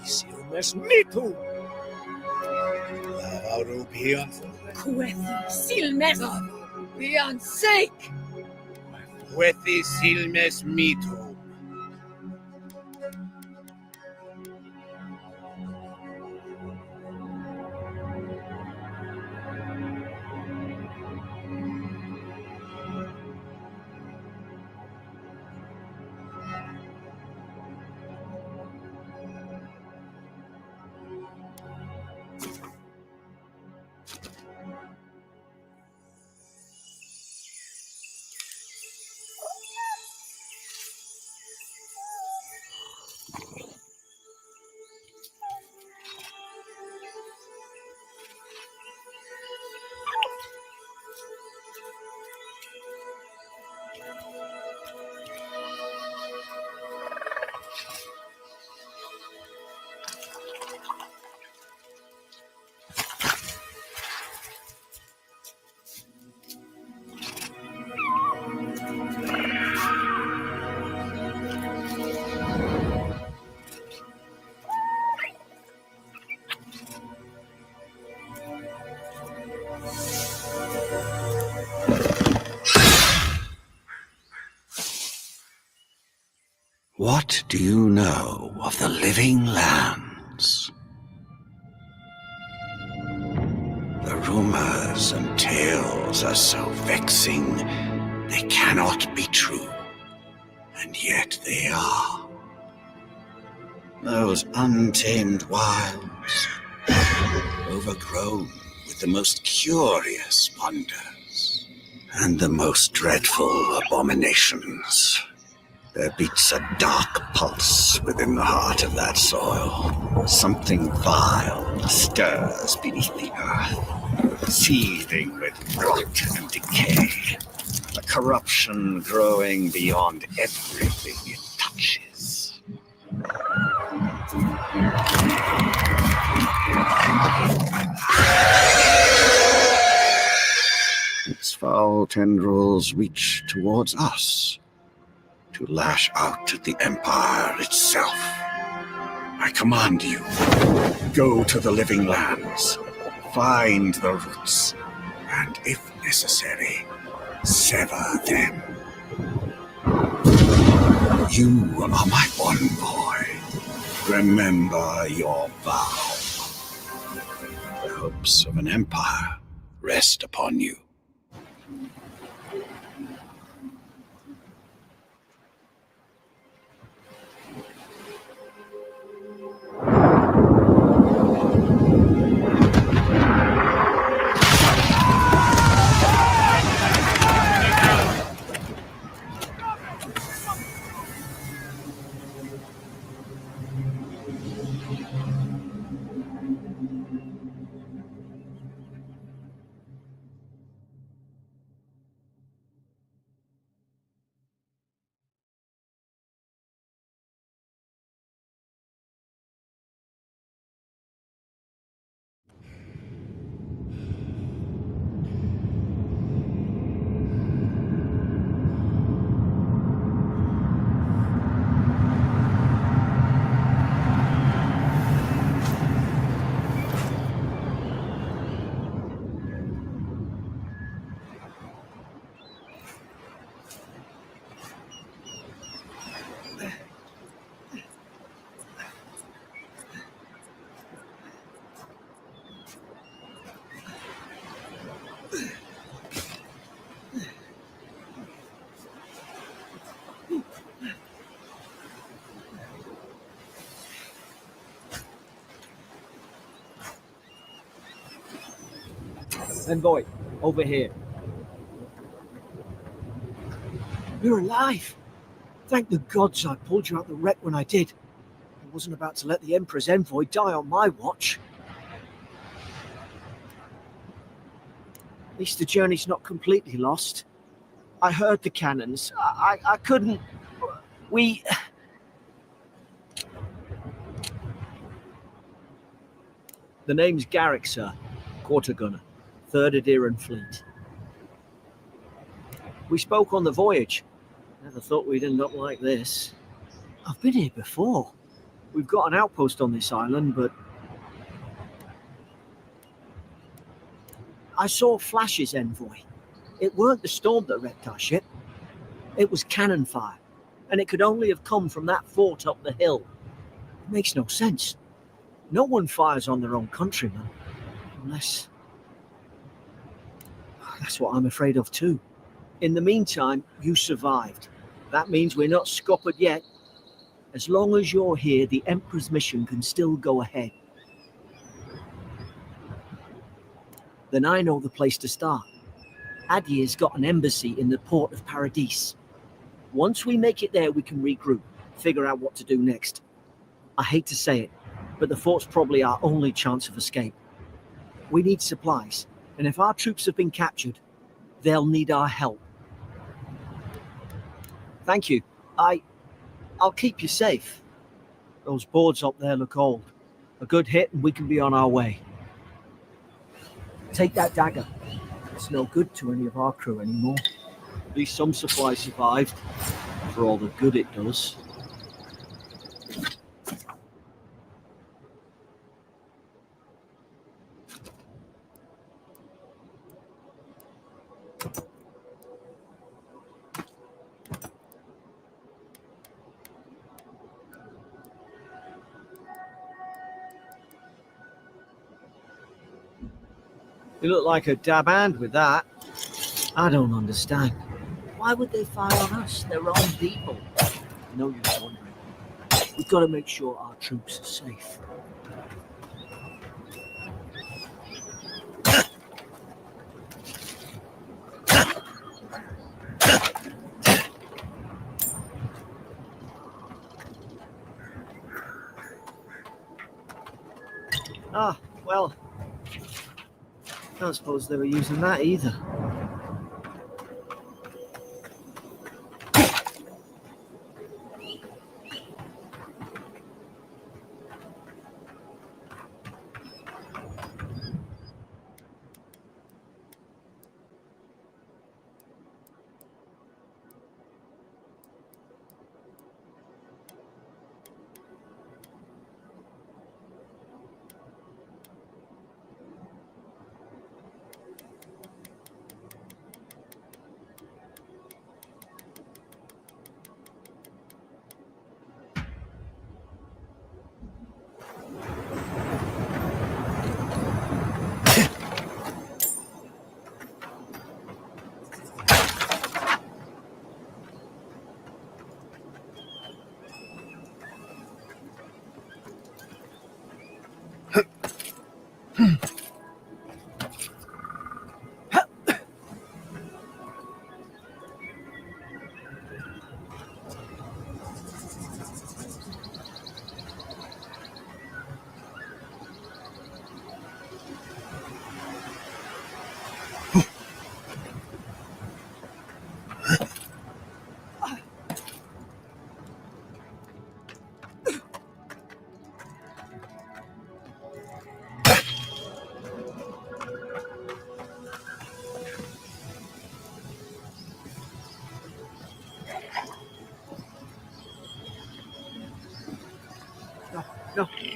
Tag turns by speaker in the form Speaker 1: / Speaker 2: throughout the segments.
Speaker 1: Silmes mitu! Avarupian.
Speaker 2: Quethi silmes beyond sake!
Speaker 1: Quethi silmes mitu.
Speaker 3: What do you know of the living lands? The rumors and tales are so vexing, they cannot be true, and yet they are. Those untamed wilds, overgrown with the most curious wonders and the most dreadful abominations. There beats a dark pulse within the heart of that soil. Something vile stirs beneath the earth, seething with rot and decay. A corruption growing beyond everything it touches. Its foul tendrils reach towards us, to lash out at the Empire itself. I command you, go to the living lands, find the roots, and if necessary, sever them. You are my one boy. Remember your vow. The hopes of an empire rest upon you.
Speaker 4: Envoy, over here.
Speaker 5: You're alive. Thank the gods I pulled you out the wreck when I did. I wasn't about to let the Emperor's envoy die on my watch. At least the journey's not completely lost. I heard the cannons. I couldn't... We...
Speaker 4: The name's Garrick, sir. Quarter gunner. 3rd Adiran Fleet. We spoke on the voyage. Never thought we'd end up like this.
Speaker 5: I've been here before.
Speaker 4: We've got an outpost on this island, but...
Speaker 5: I saw flashes, Envoy. It weren't the storm that wrecked our ship. It was cannon fire, and it could only have come from that fort up the hill. It makes no sense. No one fires on their own countrymen, unless... That's what I'm afraid of too.
Speaker 4: In the meantime, you survived. That means we're not scuppered yet. As long as you're here, the Emperor's mission can still go ahead.
Speaker 5: Then I know the place to start. Adir's got an embassy in the port of Paradis. Once we make it there, we can regroup, figure out what to do next. I hate to say it, but the fort's probably our only chance of escape. We need supplies, and if our troops have been captured, they'll need our help.
Speaker 4: Thank you. I'll keep you safe. Those boards up there look old. A good hit and we can be on our way.
Speaker 5: Take that dagger. It's no good to any of our crew anymore.
Speaker 4: At least some supplies survived, for all the good it does. You look like a dab hand with that.
Speaker 5: I don't understand. Why would they fire on us, their own people?
Speaker 4: I know you're wondering.
Speaker 5: We've got to make sure our troops are safe.
Speaker 4: Ah, well, I don't suppose they were using that either.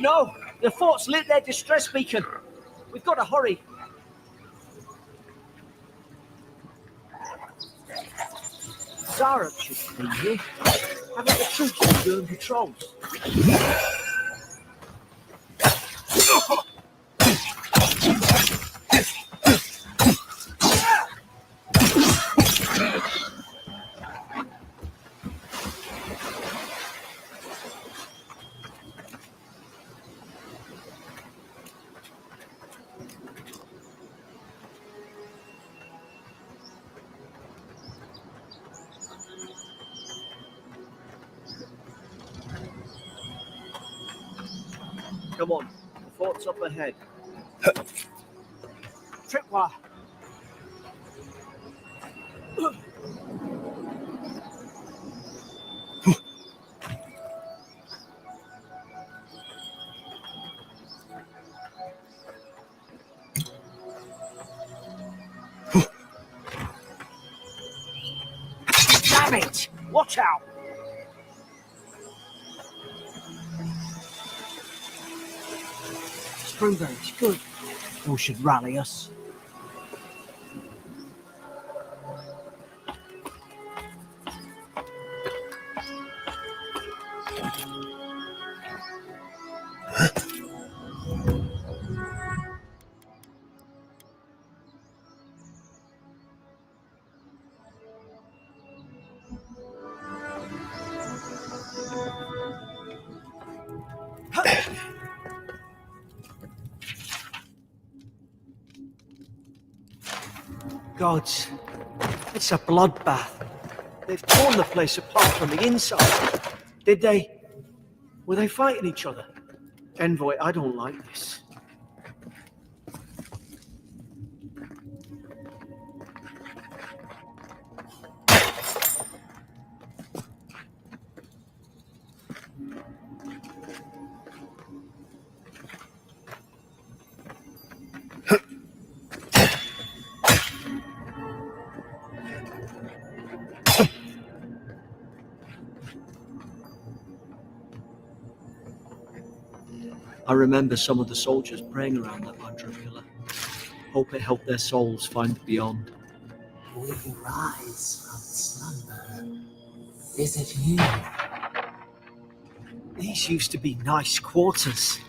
Speaker 5: No! The fort's lit their distress beacon. We've got to hurry. Zara should be here. Haven't the troops been doing patrols?
Speaker 4: Come on, the fort's up ahead. Tripwire! Damn it! Watch out! Springberries, good. Those should rally us. Gods, it's a bloodbath. They've torn the place apart from the inside. Did they? Were they fighting each other? Envoy, I don't like this. I remember some of the soldiers praying around that mantra pillar. Hope it helped their souls find the beyond.
Speaker 6: We rise from slumber. Is it you?
Speaker 4: These used to be nice quarters.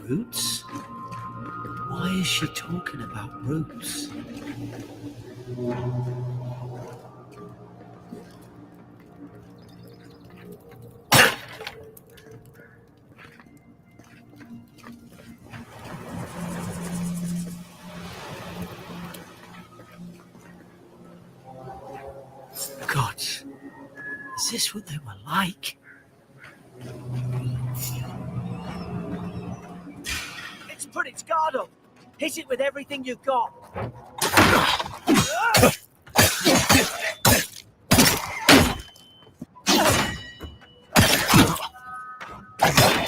Speaker 4: Roots? Why is she talking about roots? God, is this what they were like? It's put its guard up. Hit it with everything you've got.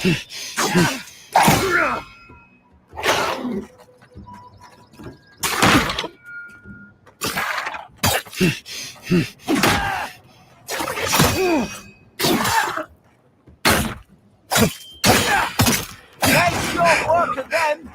Speaker 4: Nice short work of them.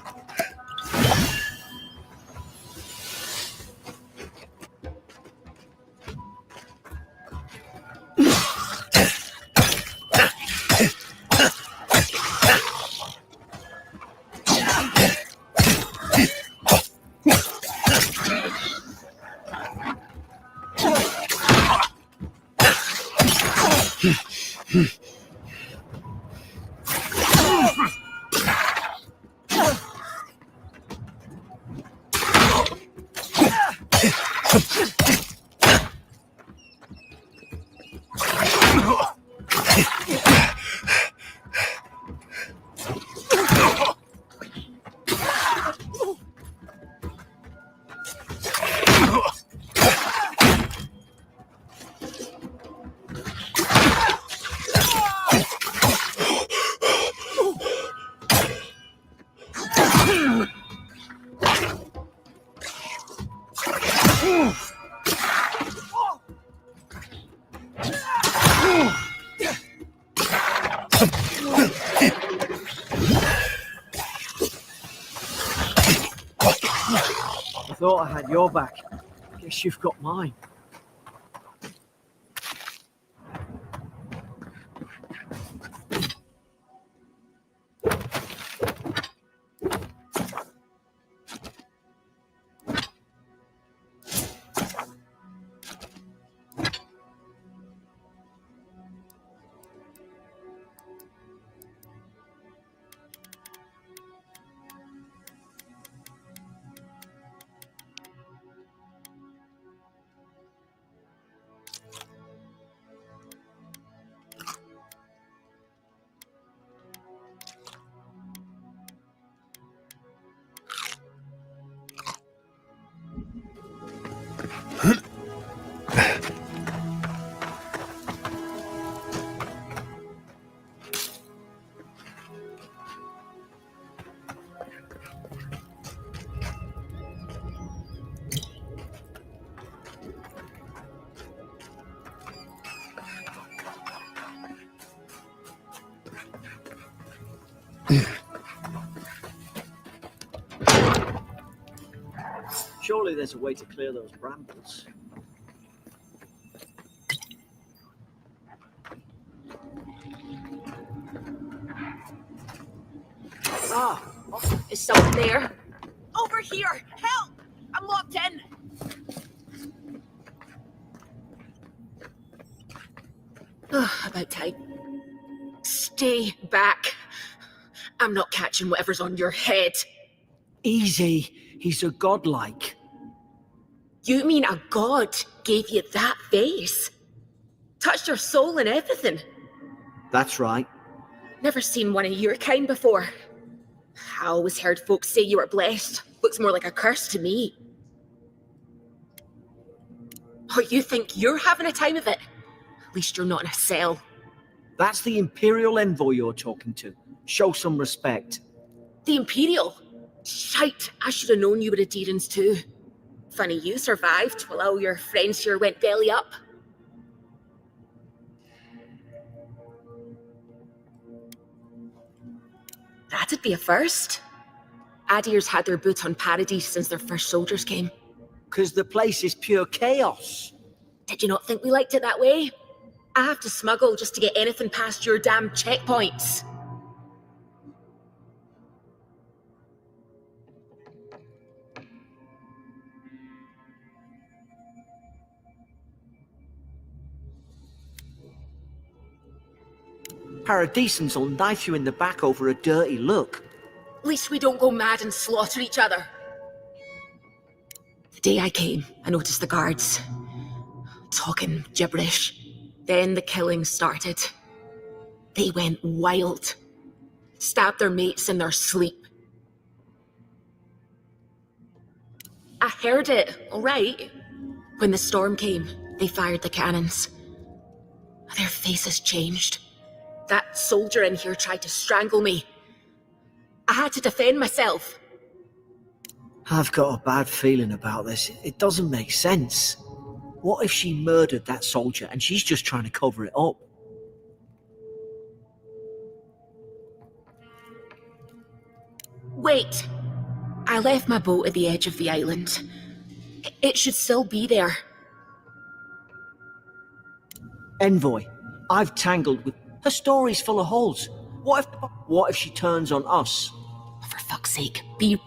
Speaker 4: I thought I had your back. Guess you've got mine. Surely there's a way to clear those brambles.
Speaker 2: Ah, is someone there? Over here! Help! I'm locked in! About time. Stay back. I'm not catching whatever's on your head.
Speaker 5: Easy. He's a godlike.
Speaker 2: You mean a god gave you that face? Touched your soul and everything?
Speaker 5: That's right.
Speaker 2: Never seen one of your kind before. I always heard folks say you were blessed. Looks more like a curse to me. Oh, you think you're having a time of it? At least you're not in a cell.
Speaker 5: That's the Imperial envoy you're talking to. Show some respect.
Speaker 2: The Imperial? Shite, I should have known you were a Deerans too. Funny you survived while all your friends here went belly up. That'd be a first. Adir's had their boots on Paradise since their first soldiers came.
Speaker 5: 'Cause the place is pure chaos.
Speaker 2: Did you not think we liked it that way? I have to smuggle just to get anything past your damn checkpoints.
Speaker 5: Paradisans will knife you in the back over a dirty look.
Speaker 2: At least we don't go mad and slaughter each other. The day I came, I noticed the guards talking gibberish. Then the killing started. They went wild. Stabbed their mates in their sleep. I heard it, all right. When the storm came, they fired the cannons. Their faces changed. That soldier in here tried to strangle me. I had to defend myself.
Speaker 5: I've got a bad feeling about this. It doesn't make sense. What if she murdered that soldier and she's just trying to cover it up?
Speaker 2: Wait. I left my boat at the edge of the island. It should still be there.
Speaker 5: Envoy, I've tangled with... Her story's full of holes. What if she turns on us?
Speaker 2: For fuck's sake, be...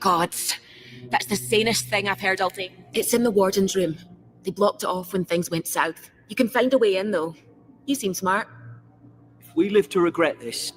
Speaker 2: Gods. That's the sanest thing I've heard all day. It's in the warden's room. They blocked it off when things went south. You can find a way in, though. You seem smart.
Speaker 5: If we live to regret this...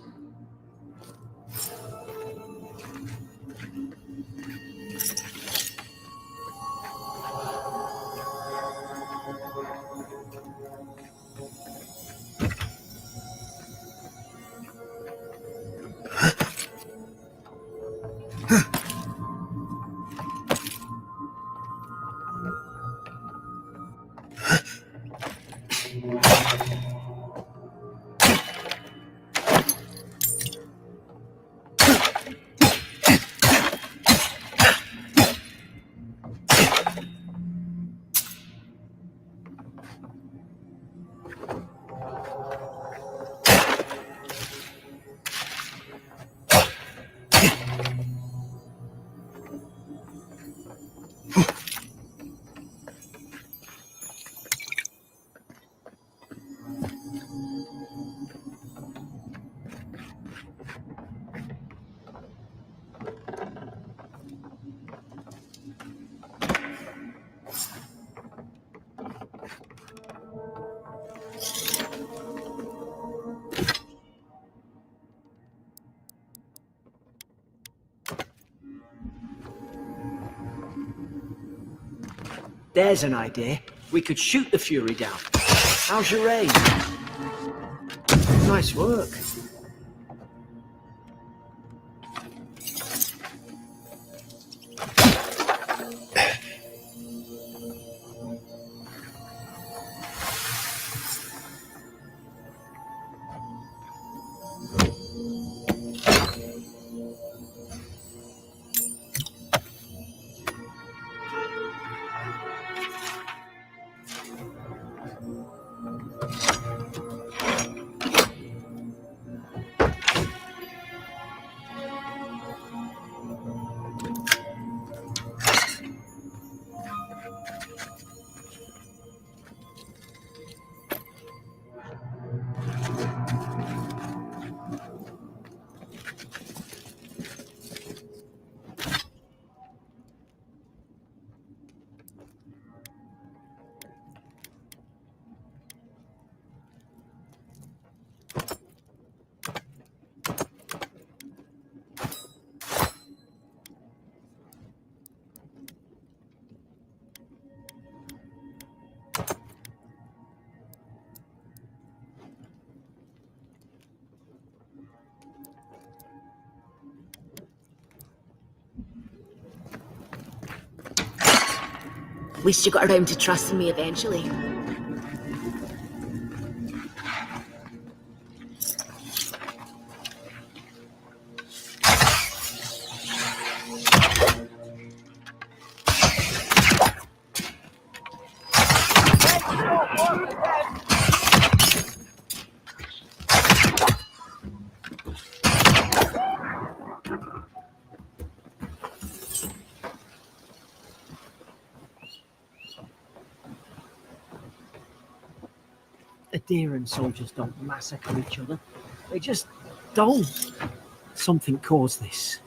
Speaker 5: There's an idea. We could shoot the Fury down. How's your aim?
Speaker 4: Nice work.
Speaker 2: At least you got around to trusting me eventually.
Speaker 5: Adherent soldiers don't massacre each other. They just don't. Something caused this.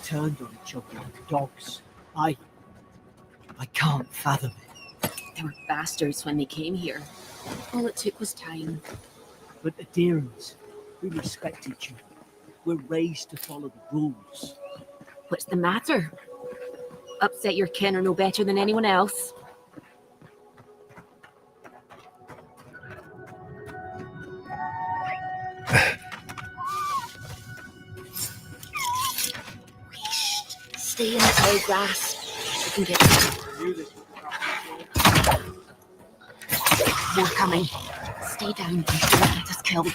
Speaker 5: turned on each other like dogs. I can't fathom it.
Speaker 2: They were bastards when they came here. All it took was time.
Speaker 5: But adherents, we respect each other. We're raised to follow the rules.
Speaker 2: What's the matter? Upset your kin are no better than anyone else. Stay in the tall grass. We can get more coming. Stay down and don't get us killed.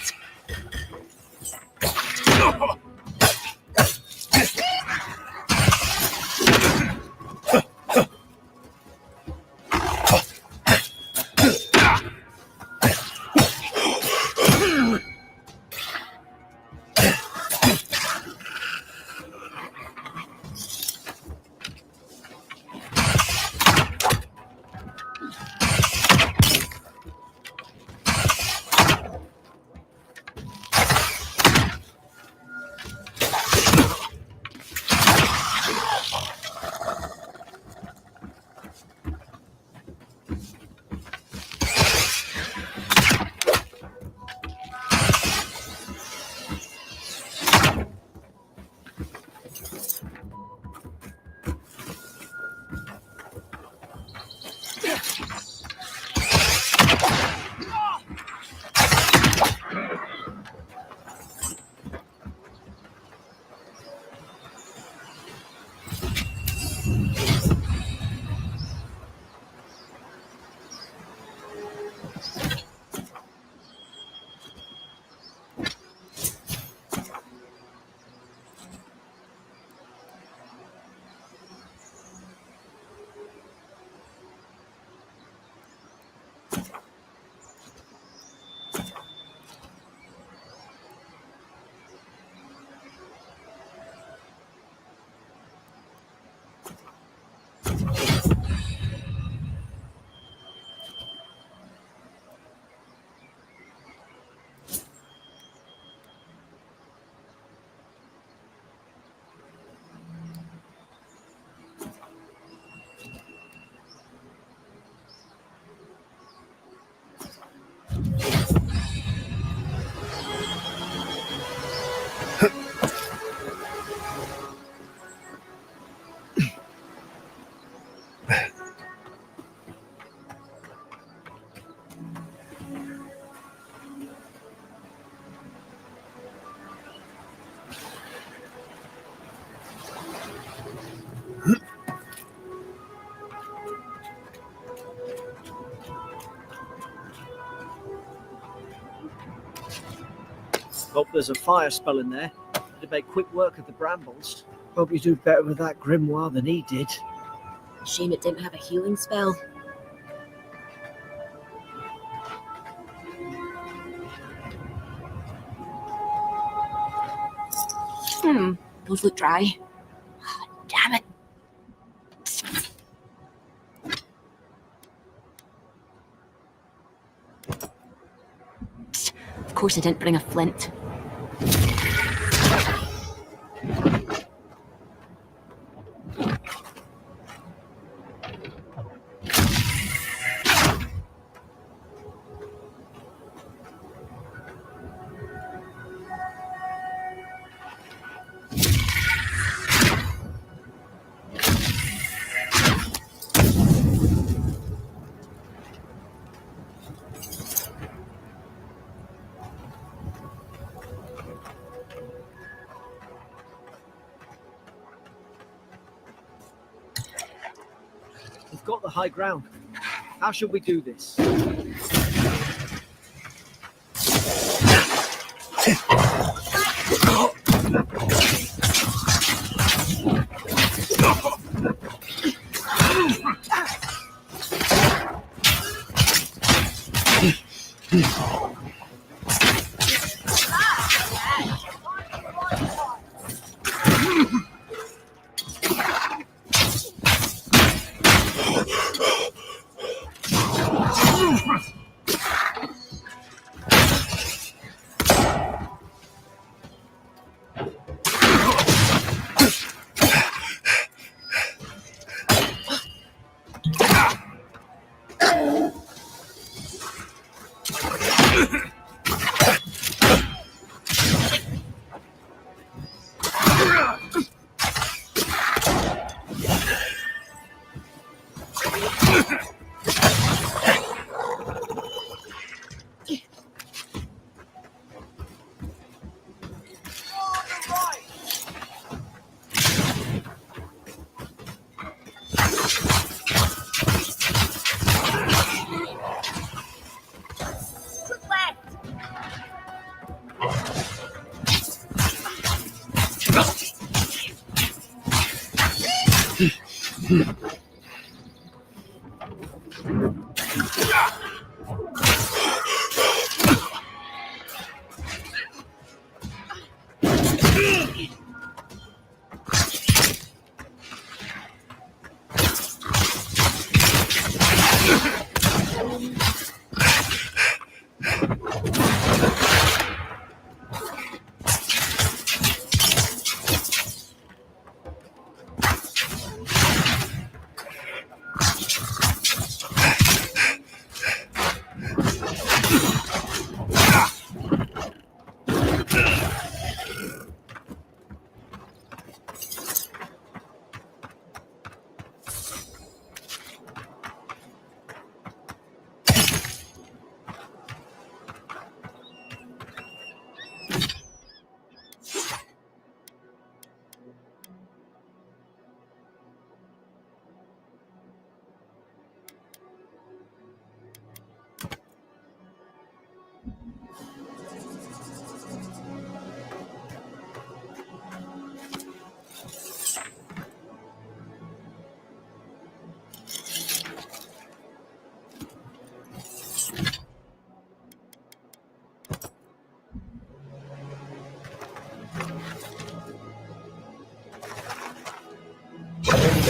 Speaker 5: Hope there's a fire spell in there. It'd make quick work of the brambles. Hope you do better with that grimoire than he did.
Speaker 2: Shame it didn't have a healing spell. Those look dry. Damn it. Of course I didn't bring a flint.
Speaker 5: We've got the high ground. How should we do this?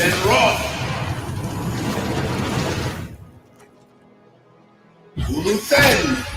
Speaker 1: Then rock! Luthen!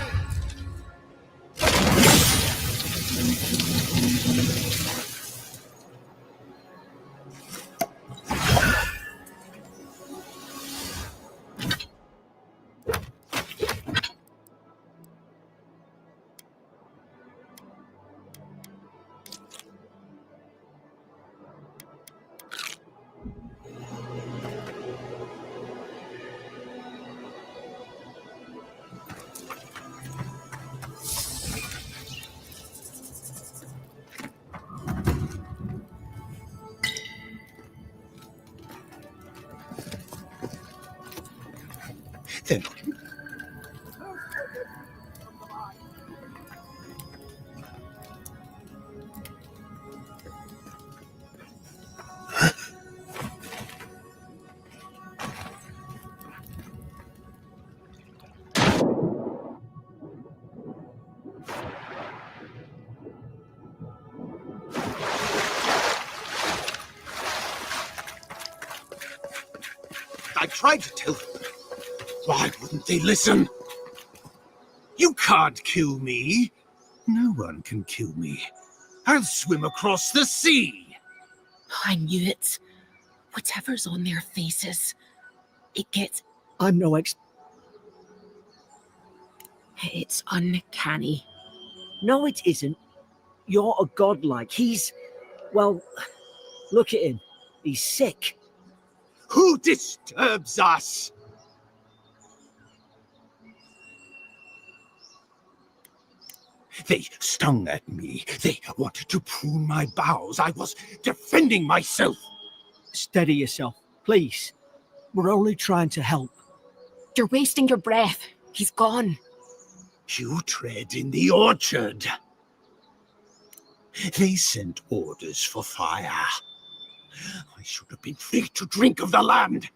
Speaker 1: Then I tried to tell them. Why wouldn't they listen? You can't kill me. No one can kill me. I'll swim across the sea.
Speaker 2: I knew it. Whatever's on their faces, it gets...
Speaker 5: I'm no
Speaker 2: It's uncanny.
Speaker 5: No, it isn't. You're a godlike. He's... Well, look at him. He's sick.
Speaker 1: Who disturbs us? They stung at me. They wanted to prune my bowels. I was defending myself.
Speaker 5: Steady yourself, please. We're only trying to help.
Speaker 2: You're wasting your breath. He's gone.
Speaker 1: You tread in the orchard. They sent orders for fire. I should have been free to drink of the land.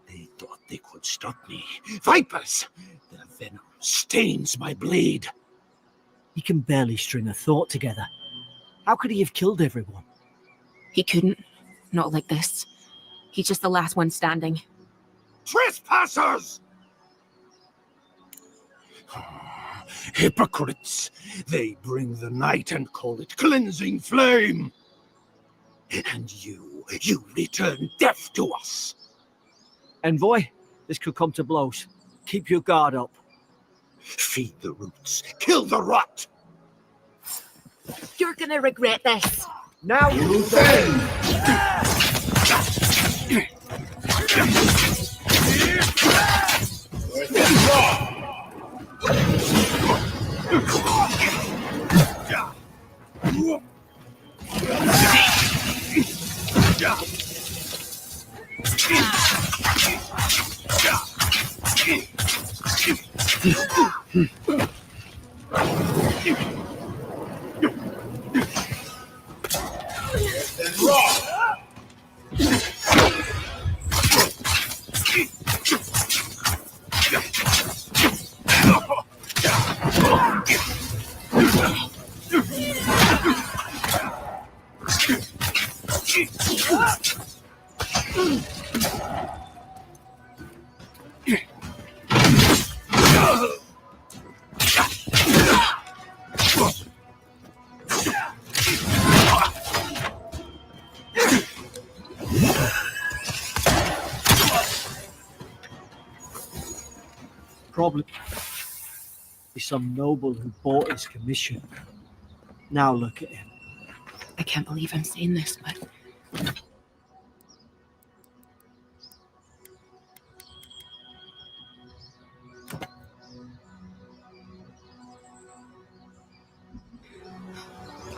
Speaker 1: They thought they could stop me. Vipers! Their venom stains my blade.
Speaker 5: He can barely string a thought together. How could he have killed everyone?
Speaker 2: He couldn't. Not like this. He's just the last one standing.
Speaker 1: Trespassers! Hypocrites! They bring the night and call it cleansing flame. And you return death to us.
Speaker 5: Envoy, this could come to blows. Keep your guard up.
Speaker 1: Feed the roots, kill the rot.
Speaker 2: You're gonna regret this.
Speaker 5: Now
Speaker 1: You then!
Speaker 4: Probably some noble who bought his commission. Now look at him.
Speaker 2: I can't believe I'm saying this, but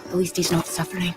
Speaker 2: at least he's not suffering.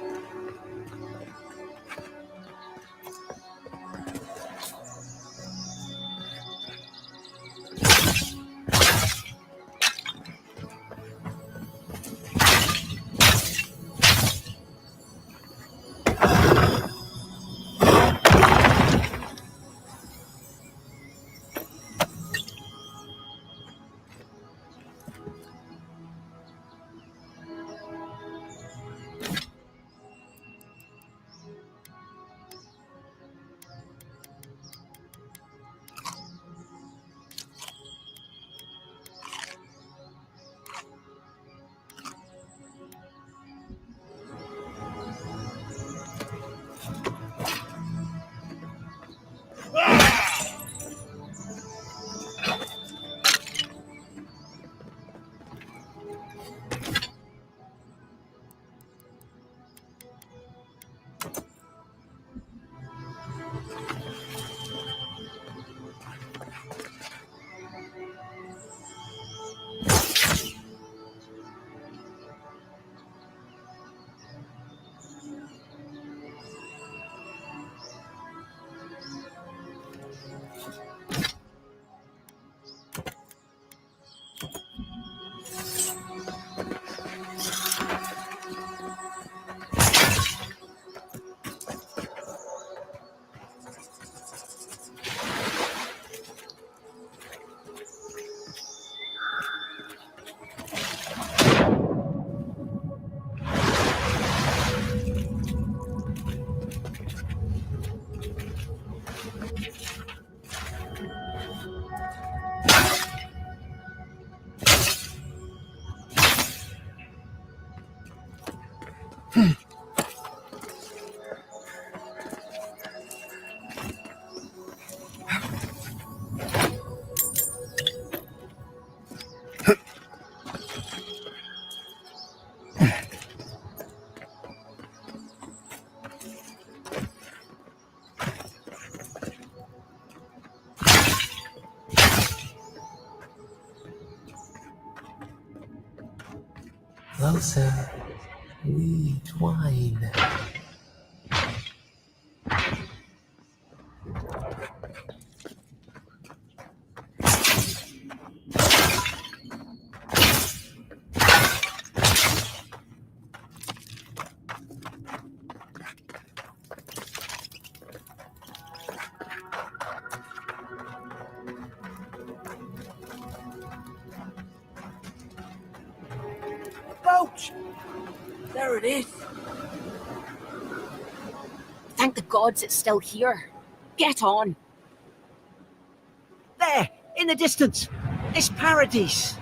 Speaker 6: Closer. We twine.
Speaker 5: Boat! There it is.
Speaker 2: Thank the gods it's still here. Get on.
Speaker 5: There, in the distance. It's Paradise.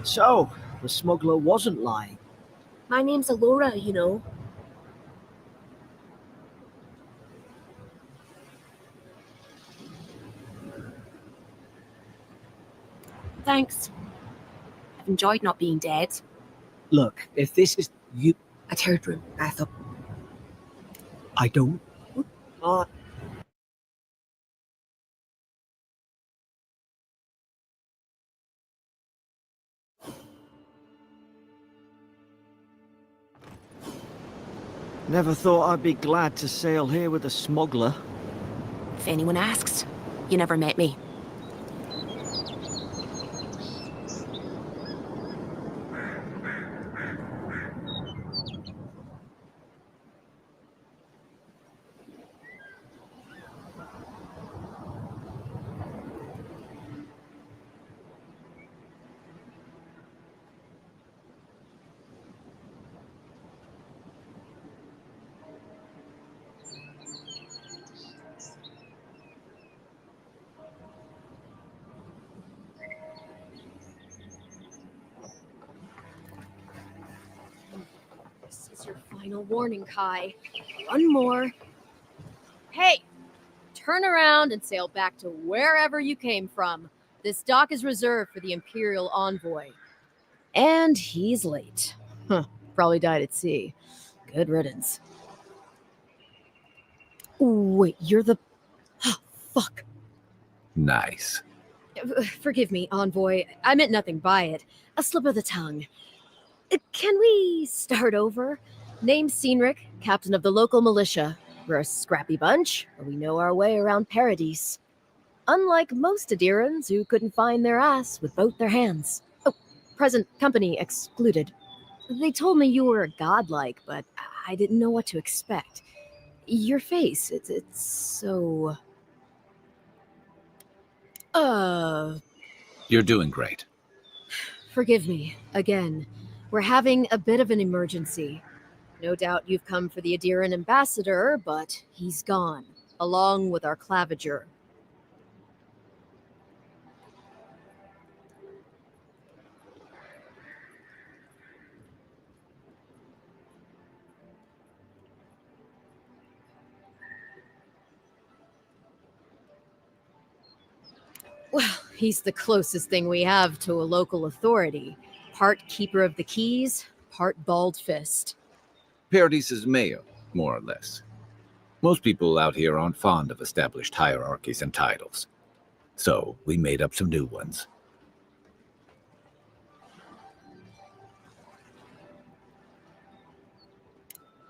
Speaker 5: So, the smuggler wasn't lying.
Speaker 2: My name's Alora, you know. Thanks. I've enjoyed not being dead.
Speaker 5: Look, if this is you,
Speaker 2: A third room. I thought.
Speaker 5: I don't. Uh, Never thought I'd be glad to sail here with a smuggler.
Speaker 2: If anyone asks, you never met me.
Speaker 7: Final warning, Kai. One more. Hey! Turn around and sail back to wherever you came from. This dock is reserved for the Imperial Envoy. And he's late. Huh. Probably died at sea. Good riddance. Wait, you're the... Fuck.
Speaker 1: Nice.
Speaker 7: Forgive me, Envoy. I meant nothing by it. A slip of the tongue. Can we start over? Name's Cynric, captain of the local militia. We're a scrappy bunch, but we know our way around Paradise. Unlike most Adirans who couldn't find their ass with both their hands. Oh, present company excluded. They told me you were godlike, but I didn't know what to expect. Your face, it's so...
Speaker 1: You're doing great.
Speaker 7: Forgive me, again. We're having a bit of an emergency. No doubt you've come for the Adiran ambassador, but he's gone, along with our claviger. Well, he's the closest thing we have to a local authority. Part keeper of the keys, part bald fist.
Speaker 1: Paradise's mayor, more or less. Most people out here aren't fond of established hierarchies and titles. So we made up some new ones.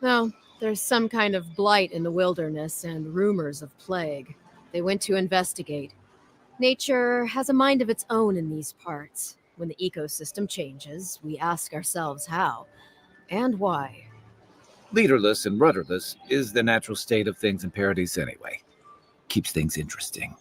Speaker 7: Well, there's some kind of blight in the wilderness and rumors of plague. They went to investigate. Nature has a mind of its own in these parts. When the ecosystem changes, we ask ourselves how and why.
Speaker 1: Leaderless and rudderless is the natural state of things in Paradise anyway. Keeps things interesting.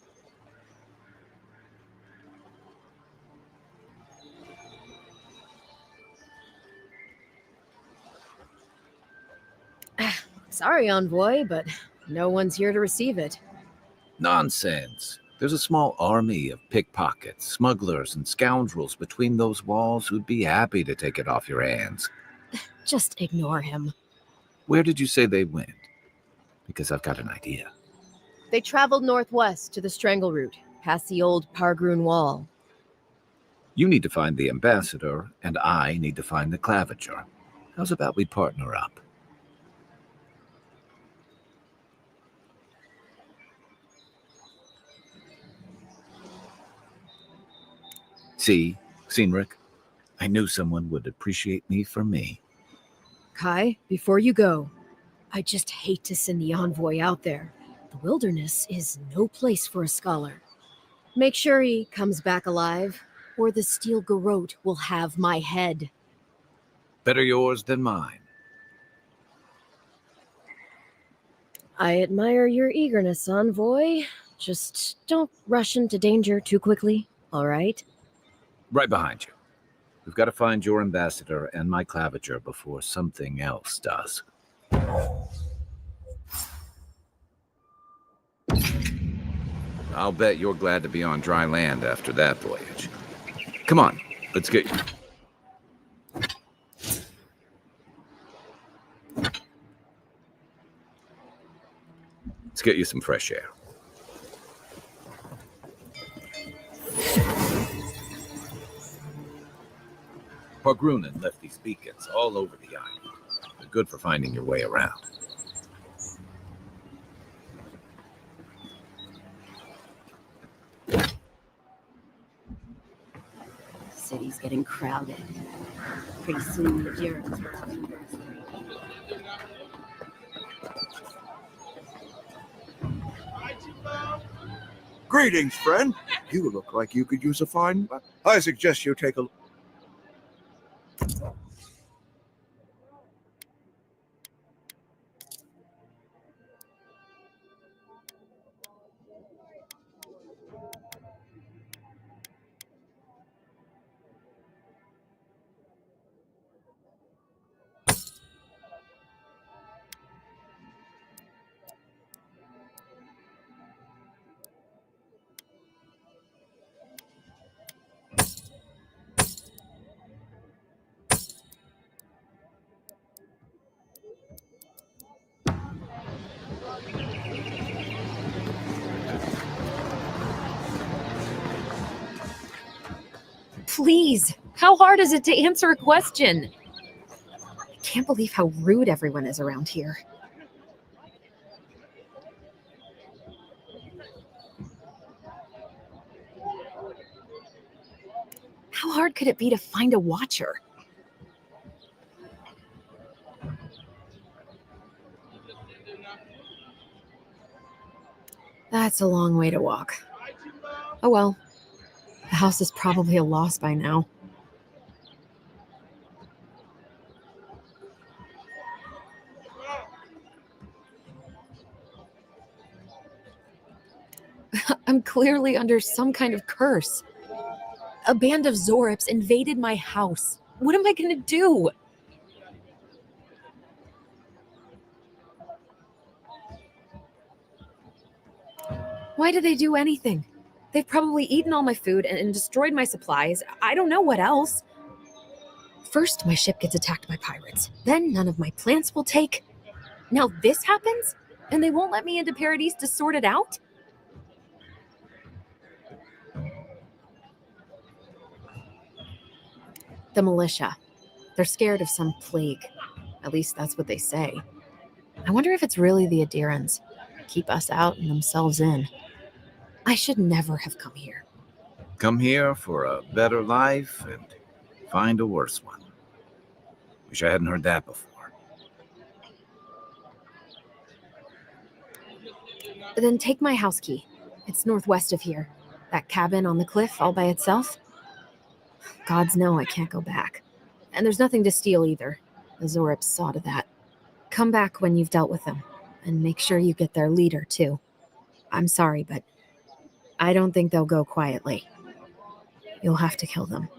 Speaker 7: Sorry, Envoy, but no one's here to receive it.
Speaker 1: Nonsense. There's a small army of pickpockets, smugglers, and scoundrels between those walls who'd be happy to take it off your hands.
Speaker 7: Just ignore him.
Speaker 1: Where did you say they went? Because I've got an idea.
Speaker 7: They traveled northwest to the Strangle Route, past the old Pargroon Wall.
Speaker 1: You need to find the ambassador, and I need to find the claviger. How's about we partner up? See, Cynric, I knew someone would appreciate me for me.
Speaker 7: Kai, before you go, I just hate to send the Envoy out there. The wilderness is no place for a scholar. Make sure he comes back alive, or the Steel Garrote will have my head.
Speaker 1: Better yours than mine.
Speaker 7: I admire your eagerness, Envoy. Just don't rush into danger too quickly, all right?
Speaker 1: Right behind you. We've got to find your ambassador and my claviger before something else does. I'll bet you're glad to be on dry land after that voyage. Come on, let's get you. Let's get you some fresh air. Pargrunen left these beacons all over the island. They're good for finding your way around.
Speaker 7: City's getting crowded. Pretty soon the Jareds will...
Speaker 8: Greetings, friend. You look like you could use a fine... I suggest you take a...
Speaker 7: Please, how hard is it to answer a question? I can't believe how rude everyone is around here. How hard could it be to find a watcher? That's a long way to walk. Oh well, the house is probably a loss by now. I'm clearly under some kind of curse. A band of Zorips invaded my house. What am I gonna do? Why did they do anything? They've probably eaten all my food and destroyed my supplies. I don't know what else. First, my ship gets attacked by pirates. Then none of my plants will take. Now this happens? And they won't let me into Paradise to sort it out? The militia. They're scared of some plague. At least that's what they say. I wonder if it's really the Adirans. Keep us out and themselves in. I should never have come here.
Speaker 9: Come here for a better life and find a worse one. Wish I hadn't heard that before.
Speaker 7: Then take my house key. It's northwest of here. That cabin on the cliff all by itself. Gods know I can't go back. And there's nothing to steal either. The Zorips saw to that. Come back when you've dealt with them. And make sure you get their leader, too. I'm sorry, but I don't think they'll go quietly. You'll have to kill them.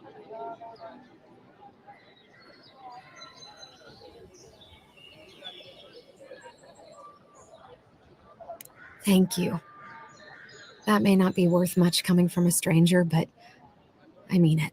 Speaker 7: Thank you. That may not be worth much coming from a stranger, but I mean it.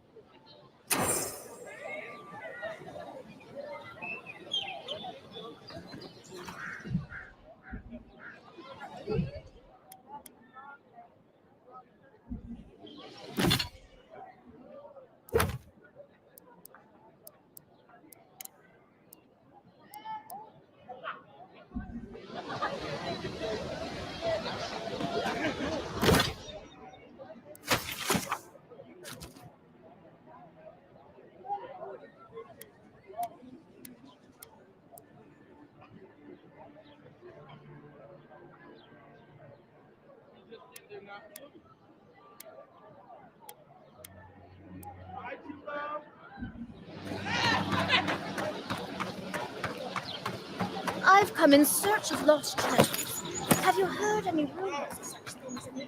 Speaker 10: I've come in search of lost treasures. Have you heard any rumors of such things in the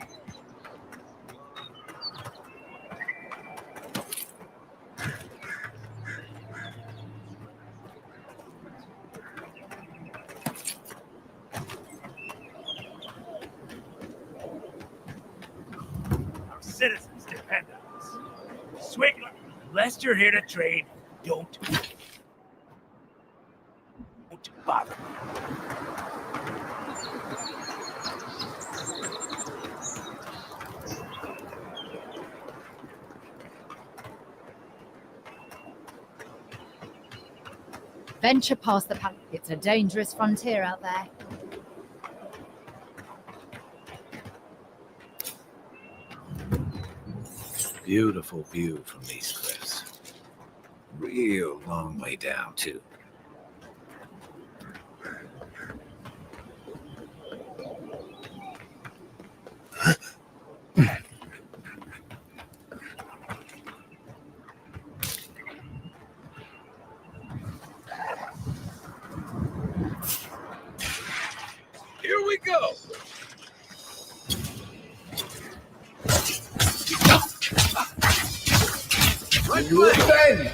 Speaker 11: Our citizens depend on us. Swigler, unless you're here to trade, don't bother.
Speaker 10: venture past the palace? It's a dangerous frontier out there.
Speaker 9: Beautiful view from these cliffs. Real long way down, too. Here we go. Right way. Ben.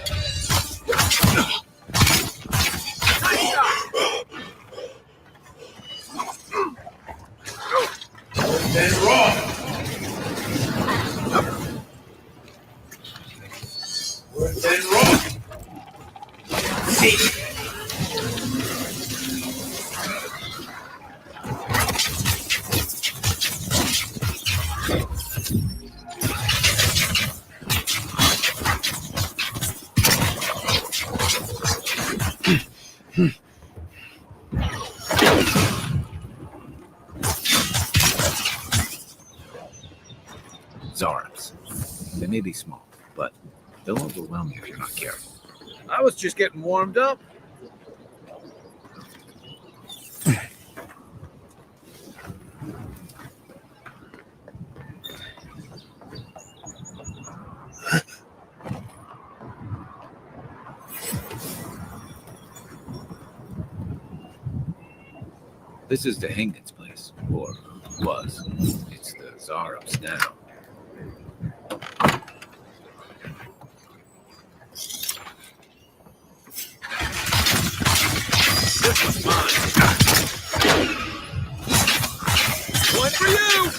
Speaker 9: Then wrong. Then wrong. See. Zarabs. They may be small, but they'll overwhelm you if you're not careful. I was just getting warmed up. This is the Hengen's place, or was. It's the Zarabs now. This was mine. One for you!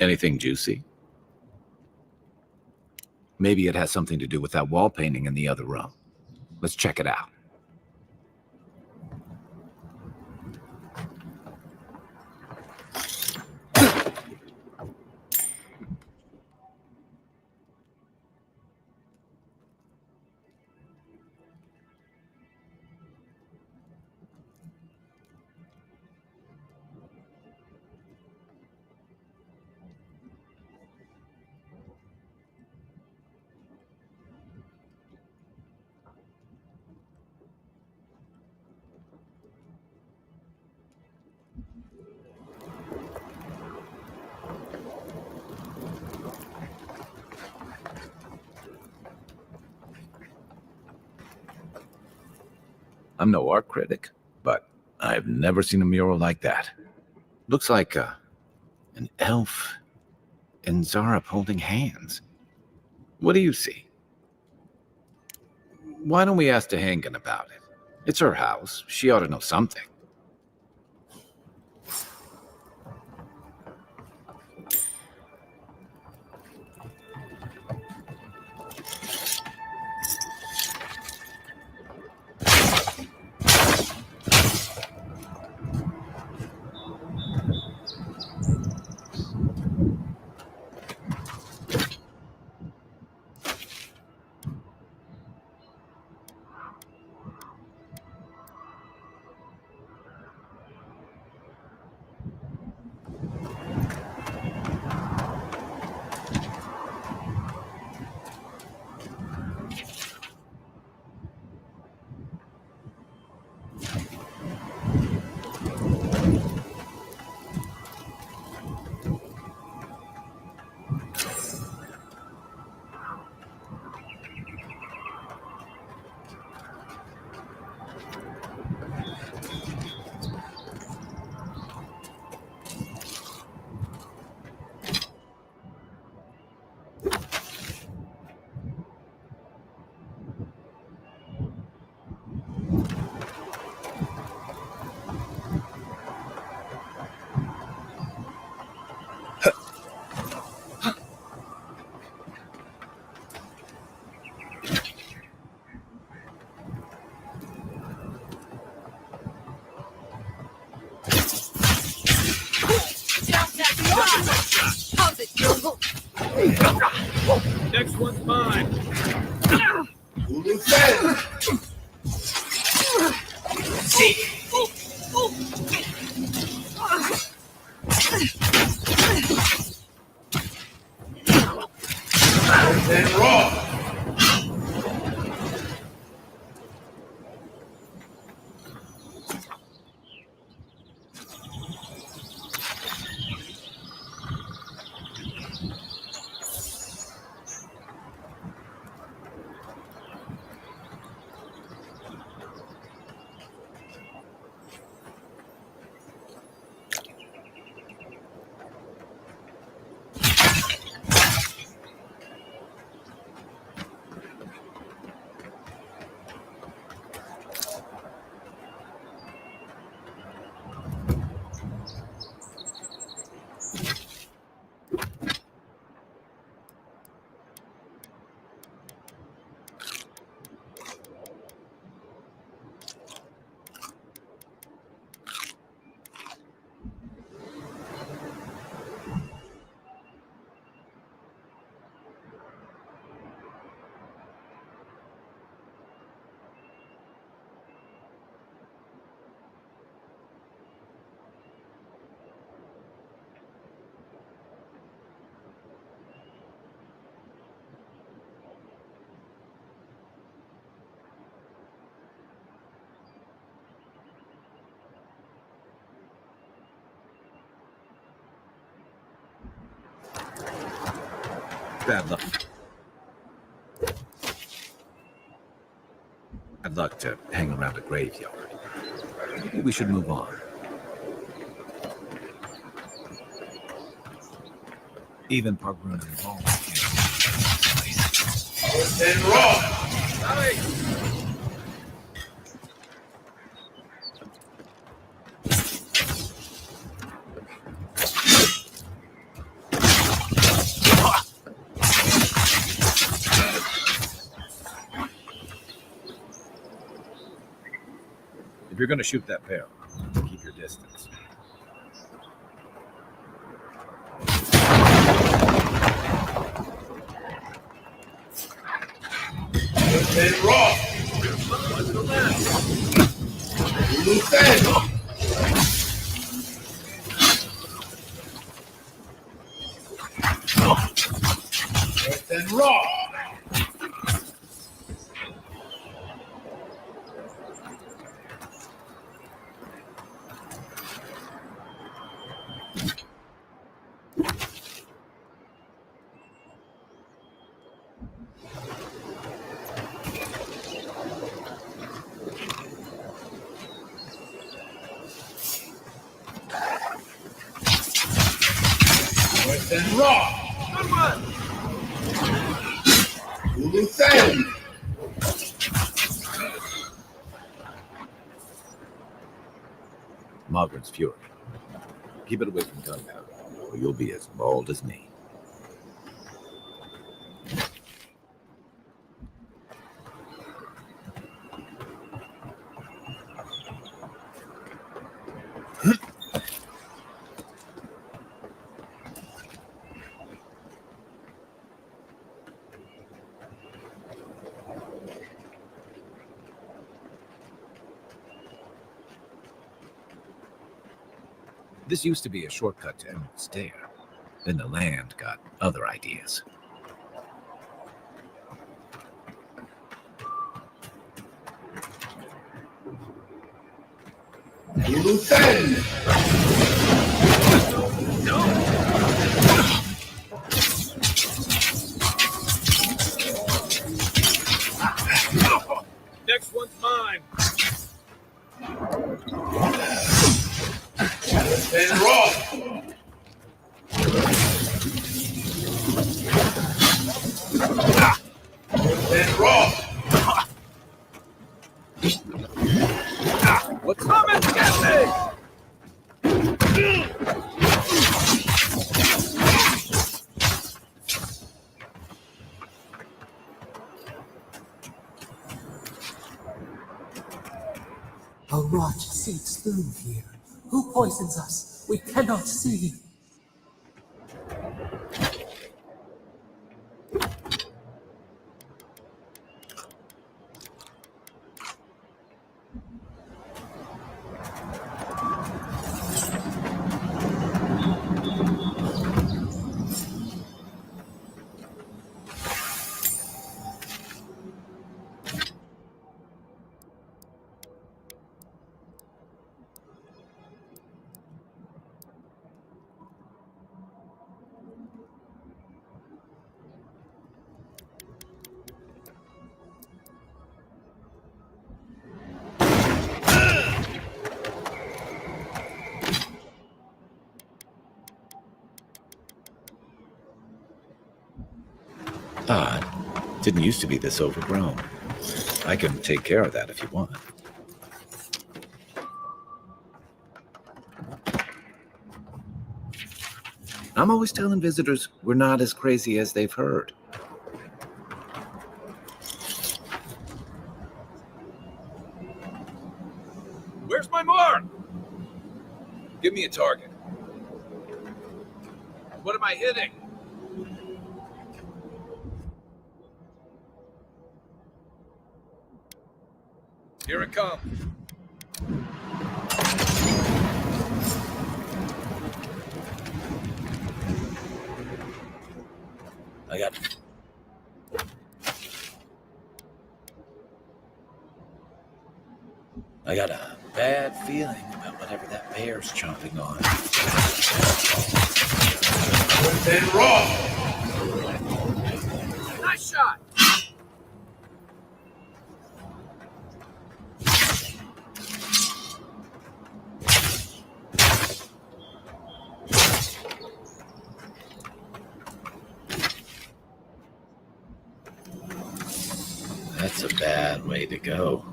Speaker 9: Anything juicy? Maybe it has something to do with that wall painting in the other room. Let's check it out. I'm no art critic, but I've never seen a mural like that. Looks like an elf and Zarab holding hands. What do you see? Why don't we ask Tehangan about it? It's her house. She ought to know something.
Speaker 11: Next one's mine.
Speaker 9: Bad luck. Bad luck to hang around a graveyard. Maybe we should move on. Even Pargrun and Ball can't. If you're going to shoot that pair, keep your distance. Mogren's Fury. Keep it away from gunpowder, or you'll be as bald as me. This used to be a shortcut to Emerald Stair. Then the land got other ideas.
Speaker 11: Next one's mine.
Speaker 9: What's coming? Get me!
Speaker 6: A rot seeps through here. Who poisons us? We cannot see.
Speaker 9: Odd. Didn't used to be this overgrown. I can take care of that if you want. I'm always telling visitors we're not as crazy as they've heard.
Speaker 11: Where's my mark?
Speaker 9: Give me a target.
Speaker 11: What am I hitting?
Speaker 9: Here it comes. I got a bad feeling about whatever that bear's chomping on.
Speaker 11: Then raw. Nice shot.
Speaker 9: That's a bad way to go.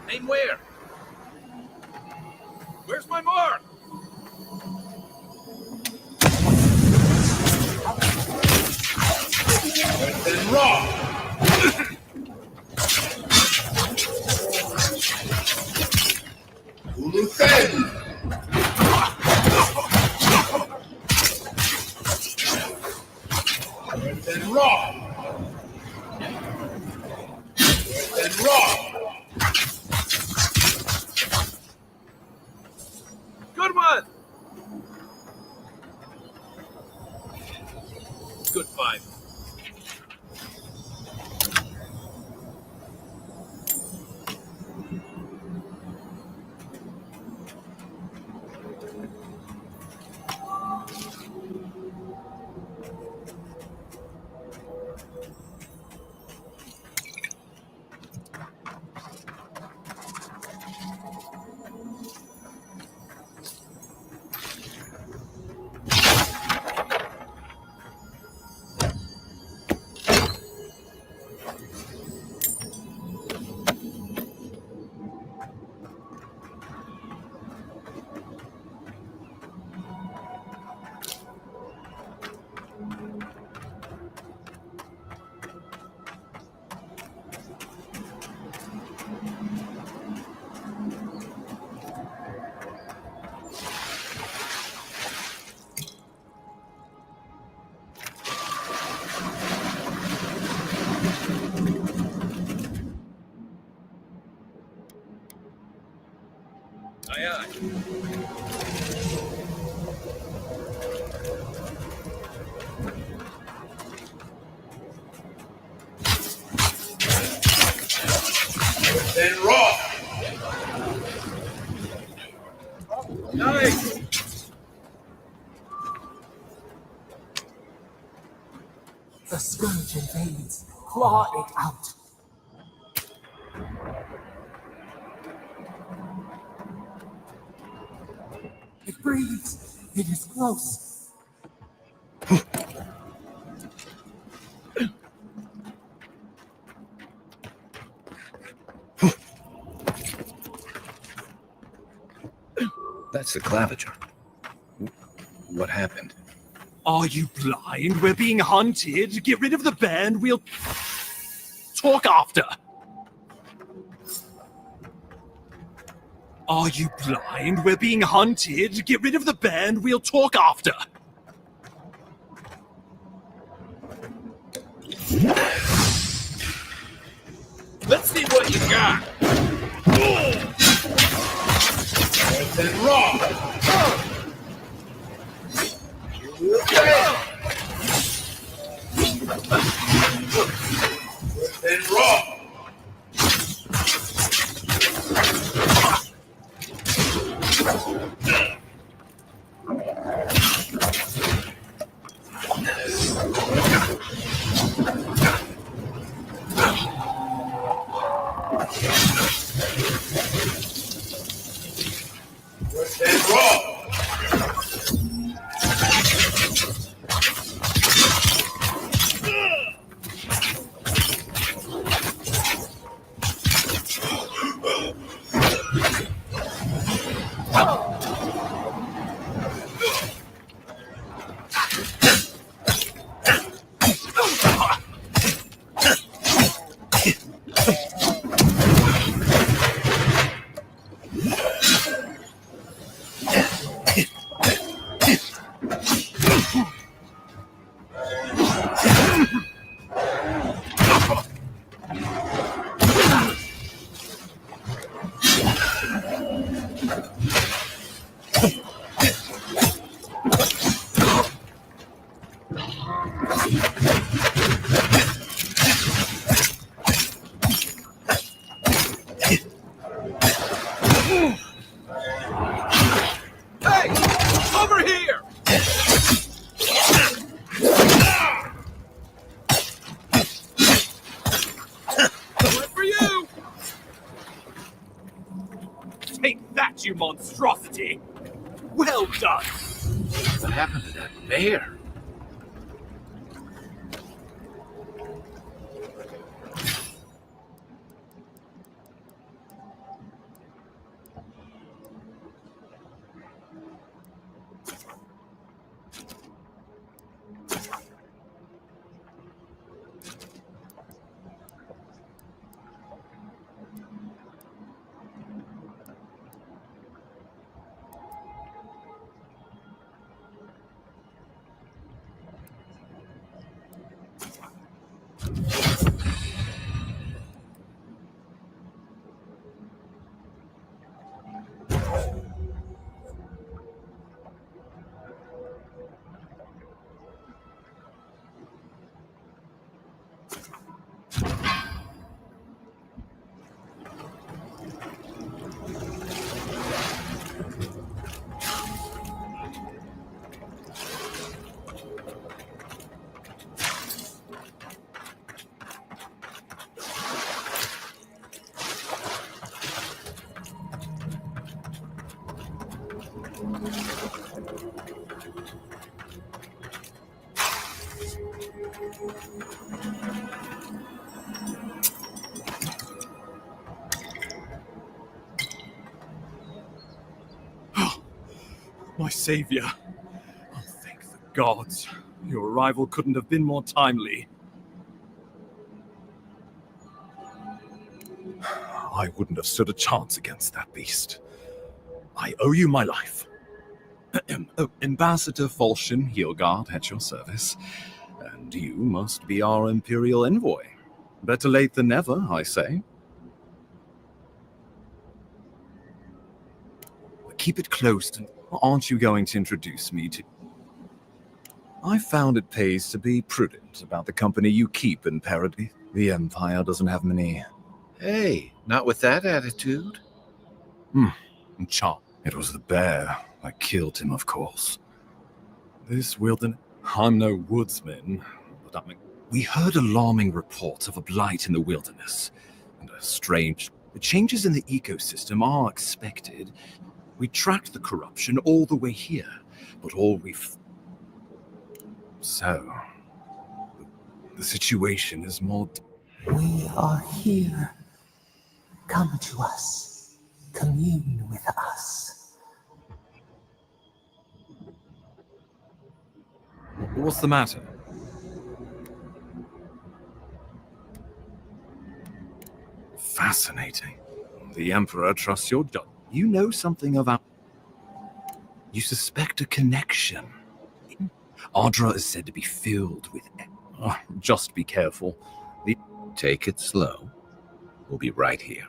Speaker 11: Aim where? Where's my mark? Then raw. Then raw. Then raw. Good one. Good fight.
Speaker 9: Aye, aye.
Speaker 11: Then raw. Nice.
Speaker 6: The scourge invades. Claw it out. It breathes. It is close.
Speaker 9: That's the claviger. What happened?
Speaker 1: Are you blind? We're being hunted. Get rid of the band. We'll talk after. Are you blind? We're being hunted. Get rid of the band. We'll talk after.
Speaker 11: Let's see what you got. Then raw. Then raw.
Speaker 1: Take that, you monstrosity! Well done!
Speaker 9: What happened to that bear?
Speaker 1: My savior. Oh, thank the gods. Your arrival couldn't have been more timely. I wouldn't have stood a chance against that beast. I owe you my life. Ambassador Falchion Heelguard at your service. And you must be our Imperial envoy. Better late than never, I say. Keep it close. Aren't you going to introduce me to... I found it pays to be prudent about the company you keep in Paradis. The Empire doesn't have many...
Speaker 9: Hey, not with that attitude.
Speaker 1: Chop. It was the bear. I killed him, of course. This wilderness... I'm no woodsman, but we heard alarming reports of a blight in the wilderness. And a strange... The changes in the ecosystem are expected. We tracked the corruption all the way here, but all we've... So... The situation is more...
Speaker 6: We are here. Come to us. Commune with us.
Speaker 1: What's the matter? Fascinating. The Emperor trusts your judgment. You know something about... You suspect a connection. Ardra is said to be filled with... just be careful.
Speaker 9: Take it slow. We'll be right here.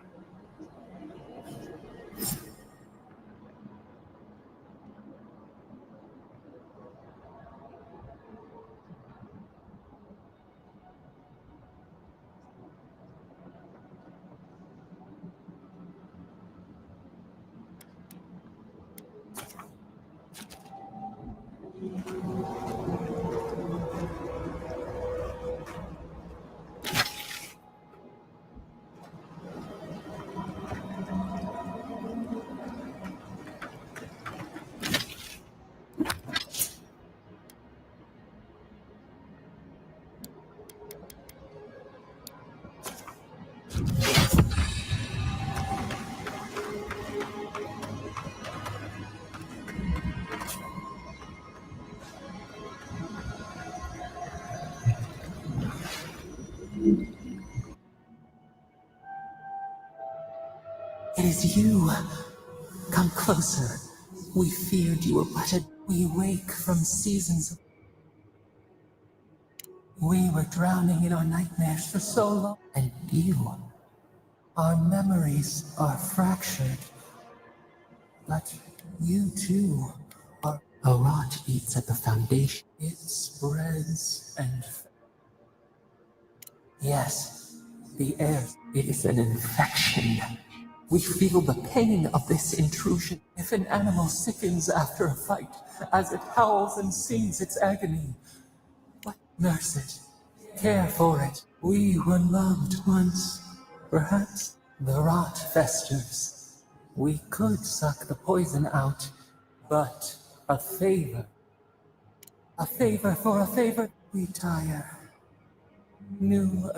Speaker 6: It is you. Come closer. We feared you were but a... We wake from seasons of... We were drowning in our nightmares for so long. And you... Our memories are fractured. But you too are... A rot eats at the foundation. It spreads and... Yes, the air. It is an infection. We feel the pain of this intrusion. If an animal sickens after a fight, as it howls and sings its agony, what? Nurse it, care for it. We were loved once. Perhaps the rot festers, We could suck the poison out, but a favor. A favor for a favor. We tire. New.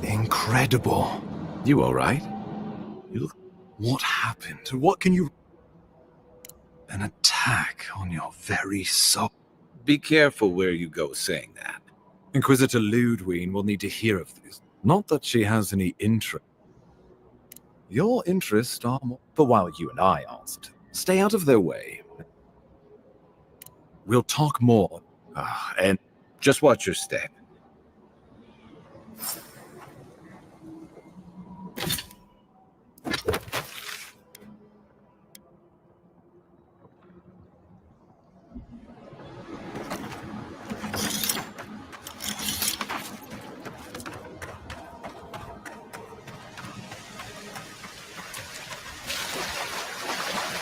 Speaker 1: Incredible.
Speaker 9: You all right? You look...
Speaker 1: What happened? What can you... An attack on your very soul.
Speaker 9: Be careful where you go saying that.
Speaker 1: Inquisitor Ludwine will need to hear of this. Not that she has any interest. Your interests are more... But while you and I aren't, stay out of their way. We'll talk more.
Speaker 9: And just watch your step.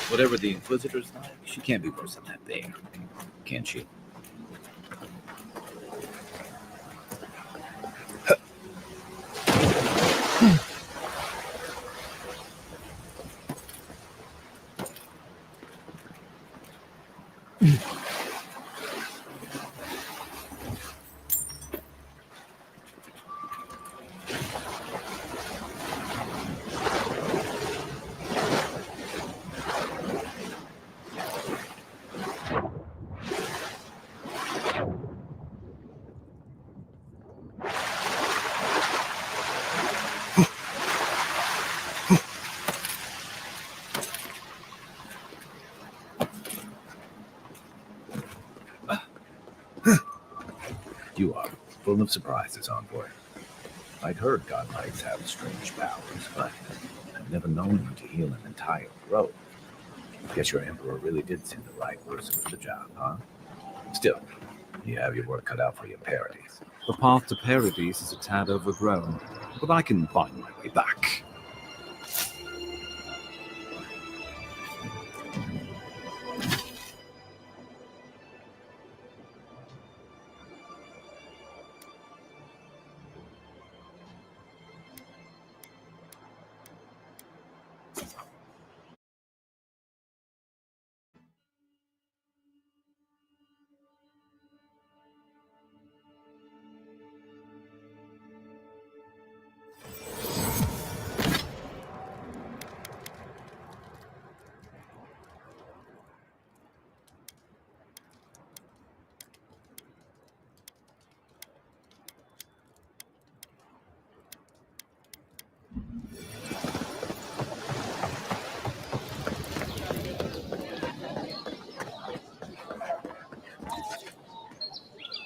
Speaker 9: Whatever the Inquisitor's like, she can't be worse than that bear. Can she? You are full of surprises, Envoy. I'd heard godlikes have strange powers, but I've never known them to heal an entire grove. Guess your Emperor really did send the right person for the job, huh? Still, you have your work cut out for your Paradise.
Speaker 1: The path to Paradise is a tad overgrown, but I can find my way back.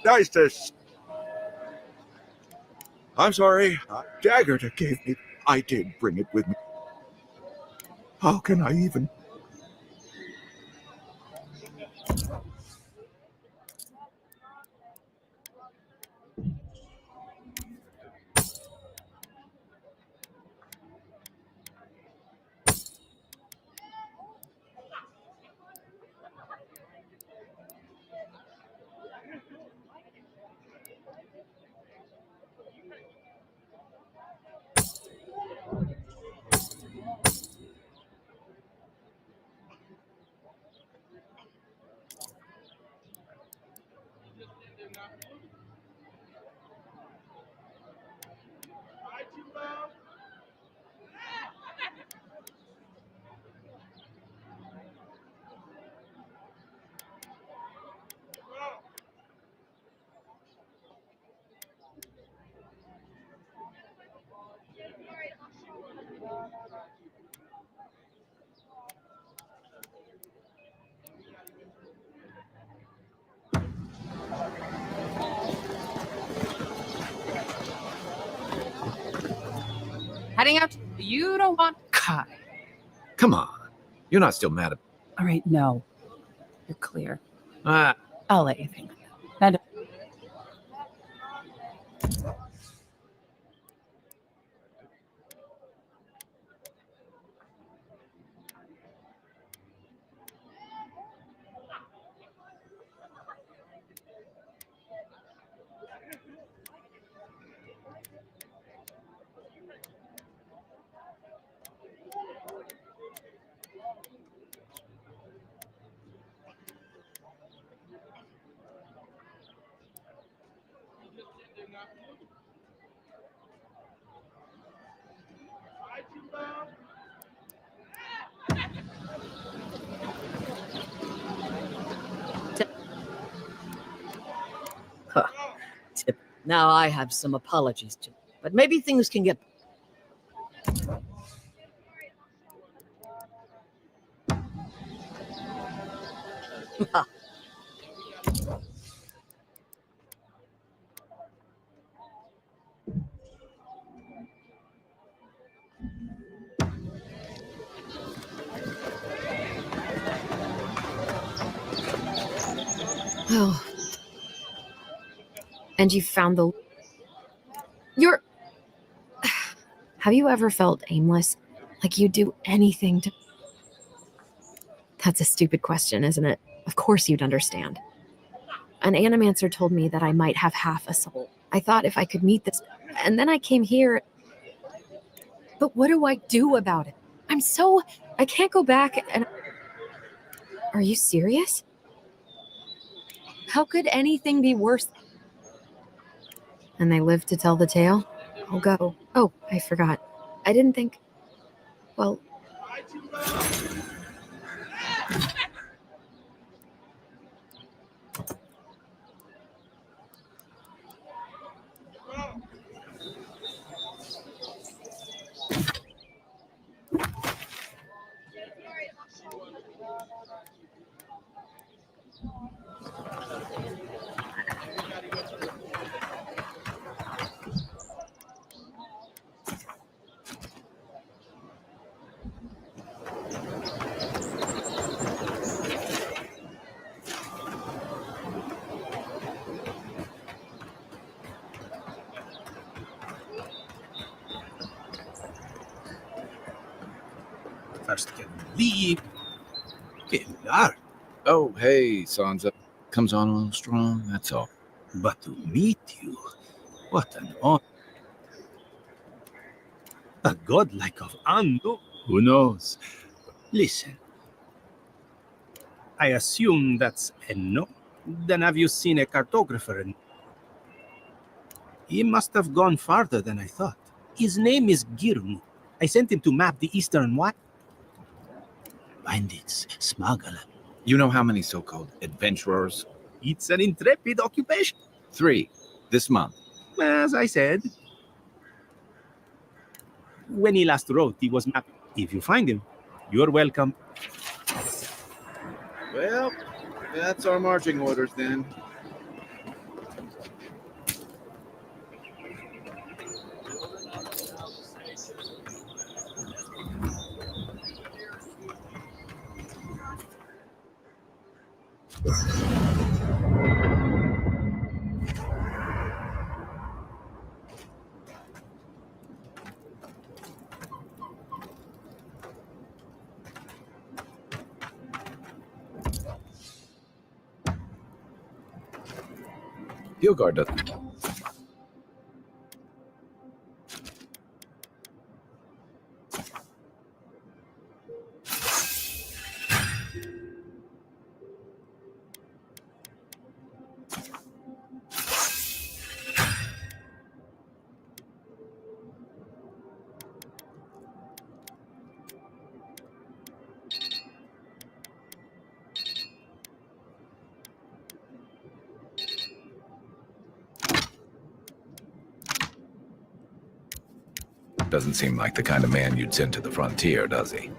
Speaker 8: Nice to... I'm sorry. Dagger that gave me... I did bring it with me. How can I even...
Speaker 12: Heading out. You don't want Kai.
Speaker 9: Come on. You're not still mad at...
Speaker 12: All right, no.
Speaker 2: You're clear.
Speaker 11: Ah,
Speaker 2: I'll let you think. That
Speaker 5: Huh. Tip. Now I have some apologies to, but maybe things can get.
Speaker 7: Oh. And you found the. You're. Have you ever felt aimless? Like you'd do anything to. That's a stupid question, isn't it? Of course you'd understand. An animancer told me that I might have half a soul. I thought if I could meet this. And then I came here. But what do I do about it? I can't go back and. Are you serious? How could anything be worse? And they live to tell the tale? I'll go. Oh, I forgot. I didn't think. Well.
Speaker 1: First can leave. Pilar.
Speaker 9: Oh, hey, Sansa. Comes on a little strong, that's all.
Speaker 1: But to meet you, what an honor. A god like of Ando? Who knows? Listen. I assume that's a no. Then have you seen a cartographer? He must have gone farther than I thought. His name is Girmu. I sent him to map the eastern what? Bandits, smuggler.
Speaker 9: You know how many so-called adventurers?
Speaker 1: It's an intrepid occupation.
Speaker 9: 3 this month.
Speaker 1: As I said. When he last wrote, he was mapped. If you find him, you're welcome.
Speaker 9: Well, that's our marching orders then. Hilgard doesn't. Doesn't seem like the kind of man you'd send to the frontier, does he?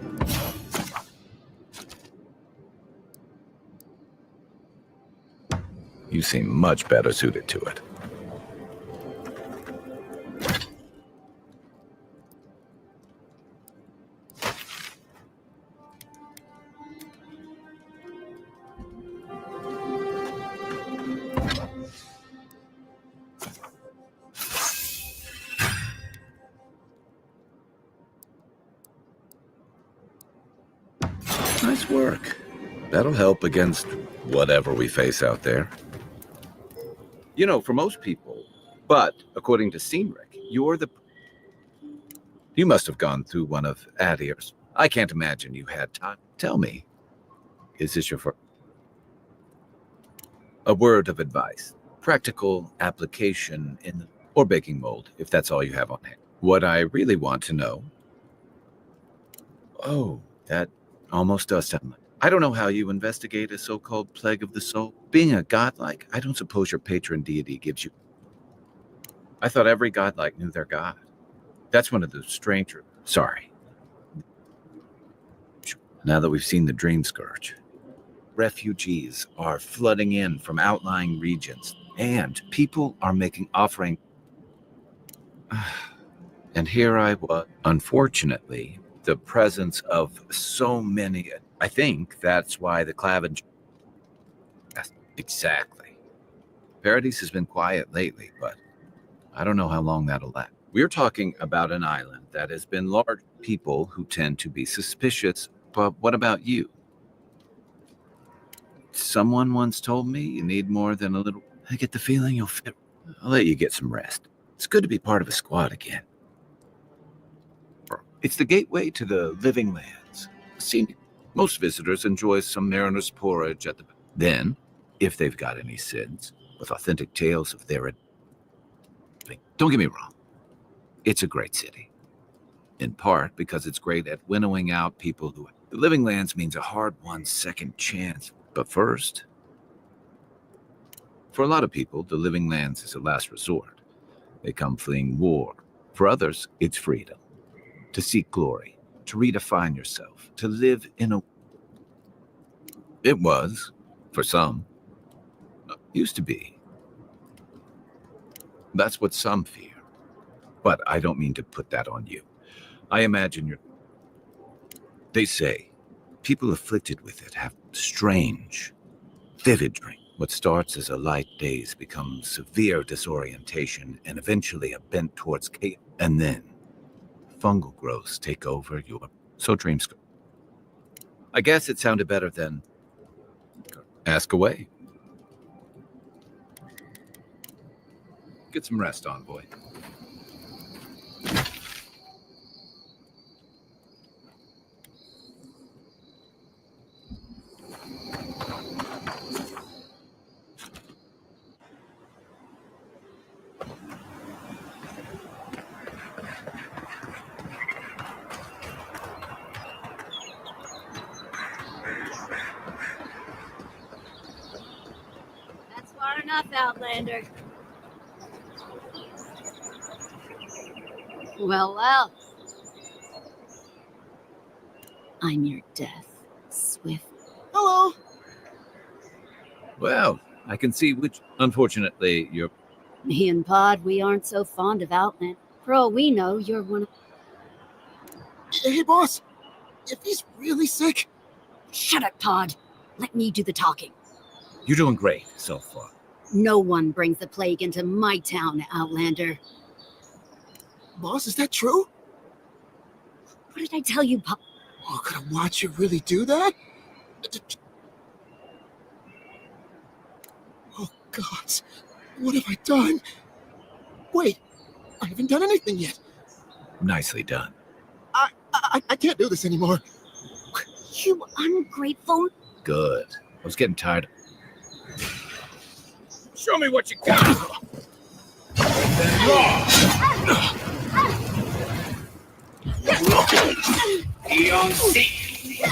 Speaker 9: You seem much better suited to it. work. That'll help against whatever we face out there. You know, for most people, but according to Cynric, you must have gone through one of Adir's. I can't imagine you had time. Tell me, is this your first? A word of advice. Practical application or baking mold, if that's all you have on hand. What I really want to know... Oh, that almost does sound like... I don't know how you investigate a so-called plague of the soul. Being a godlike, I don't suppose your patron deity gives you... I thought every godlike knew their god. That's one of the stranger... Sorry. Now that we've seen the Dream Scourge, refugees are flooding in from outlying regions, and people are making offering. And here I was. Unfortunately, the presence of so many... I think that's why the Clavin... Yes, exactly. Paradise has been quiet lately, but I don't know how long that'll last. We're talking about an island that has been large. People who tend to be suspicious, but what about you? Someone once told me you need more than a little... I get the feeling you'll fit. I'll let you get some rest. It's good to be part of a squad again. It's the gateway to the living lands. See, most visitors enjoy some mariner's porridge at the... Then, if they've got any sins, with authentic tales of their... Don't get me wrong. It's a great city. In part because it's great at winnowing out people who... The living lands means a hard-won second chance. But first, for a lot of people, the living lands is a last resort. They come fleeing war. For others, it's freedom. To seek glory, to redefine yourself, to live in a... It was, for some. Used to be. That's what some fear. But I don't mean to put that on you. I imagine you're... They say people afflicted with it have strange, vivid dreams. What starts as a light daze becomes severe disorientation and eventually a bent towards chaos. And then fungal growths take over your... So dreams go. I guess it sounded better than... Ask away. Get some rest, Envoy.
Speaker 10: That's far enough, Outlander. Well, well. I'm your death, Swift.
Speaker 1: Hello.
Speaker 9: Well, I can see which... Unfortunately, you're...
Speaker 10: Me and Pod, we aren't so fond of Outlander. For all we know, you're one of...
Speaker 1: Hey, boss. If he's really sick...
Speaker 10: Shut up, Pod. Let me do the talking.
Speaker 9: You're doing great so far.
Speaker 10: No one brings the plague into my town, Outlander.
Speaker 1: Boss, is that true?
Speaker 10: What did I tell you, Pod?
Speaker 1: Oh, could I watch you really do that? Oh, God. What have I done? Wait, I haven't done anything yet.
Speaker 9: Nicely done.
Speaker 1: I can't do this anymore.
Speaker 10: You ungrateful...
Speaker 9: Good. I was getting tired. Show me what you got. Then raw. Eon C.